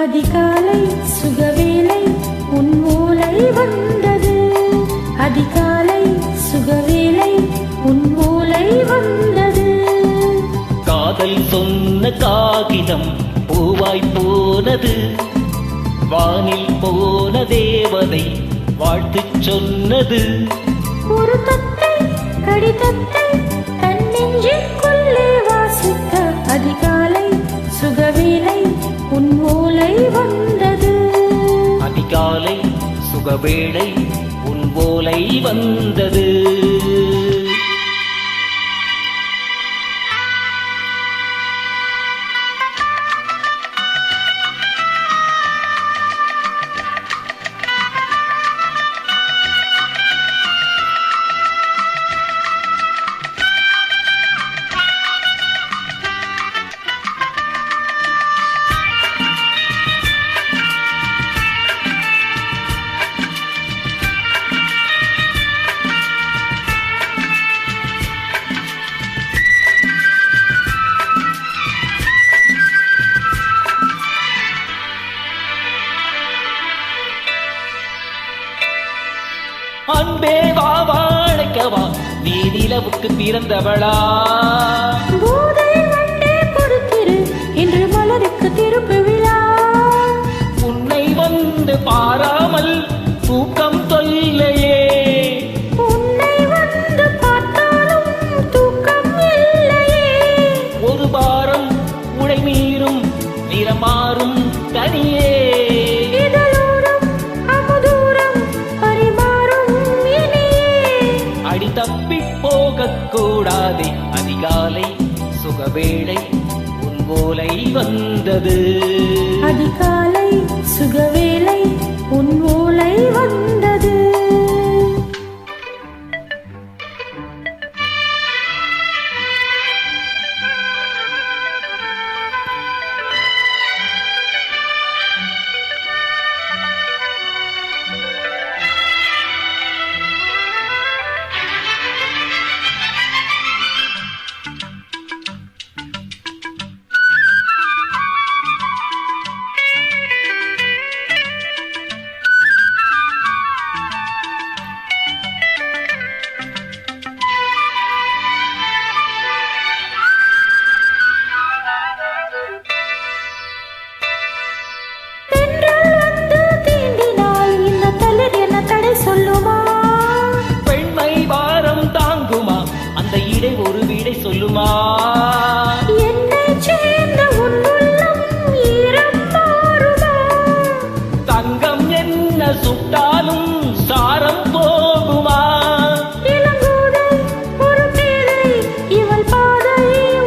அதிகாலை சுகவேளை உன் ஓலை வந்தது. அதிகாலை சுகவேளை உன் ஓலை வந்தது. காதல் சொன்ன காகிதம் பூவாய் போனது. வானில் போன தேவதை வாழ்த்து சொன்னது. ஒரு தத்தை கடிதத்தை தன் நெஞ்சுக்குள்ளே வாசிக்க அதிகாலை சுகவேளை உன் ஓலை வந்தது. அதிகாலை சுகவேளை உன் ஓலை வந்தது. அன்பே வா வாழைக்கவா நீ நிலவுக்கு பிறந்தவளா. போதை வண்டே பொறுத்திரு இன்று மலருக்கு திருப்பு விழா. உன்னை வந்து பாராமல் தூக்கம் தொல்லையே. உன்னை வந்து பார்த்தாலும் தூக்கம் இல்லையே. ஒரு பாரம் உடை மீறும் நிறமாறும் தனியே. அடி தப்பி போகக்கூடாதே. அதிகாலை சுகவேளை உன் ஓலை வந்தது. அதிகாலை சுகவேளை உன் ஓலை வந்தது. ஒரு வீடை சொல்லுமா. என்னை சேர்ந்த உன் உள்ளம் ஈரம் மாறுமா. தங்கம் என்ன சுட்டாலும் சாரம் போகுமா. இளங்கோதை ஒரு பேதை இவள் பாதை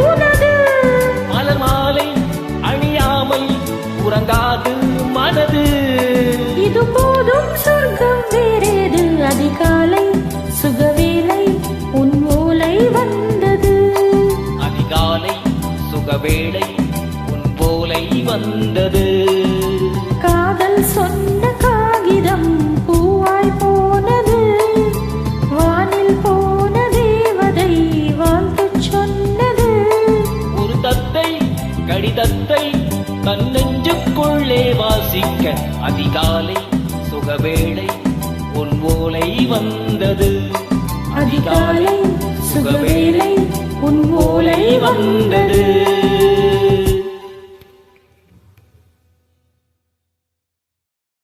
உனது. மலர் மாலை அணியாமல் உறங்காது மனது. இது போதும் சொர்க்கம் வேறேது. அதிகாலை சுகவேளை உன் ஓலை வந்தது. அதிகாலை சுகவேளை உன் ஓலை வந்தது. காதல் சொன்ன காகிதம் பூவாய் போனது. வானில் போன தேவதை வாழ்த்து சொன்னது. ஒரு தத்தை கடிதத்தை தன் நெஞ்சுக்குள்ளே வாசிக்க அதிகாலை சுகவேளை உன் ஓலை வந்தது. அதிகாலை சுகவேளை உன் ஓலை வந்தது.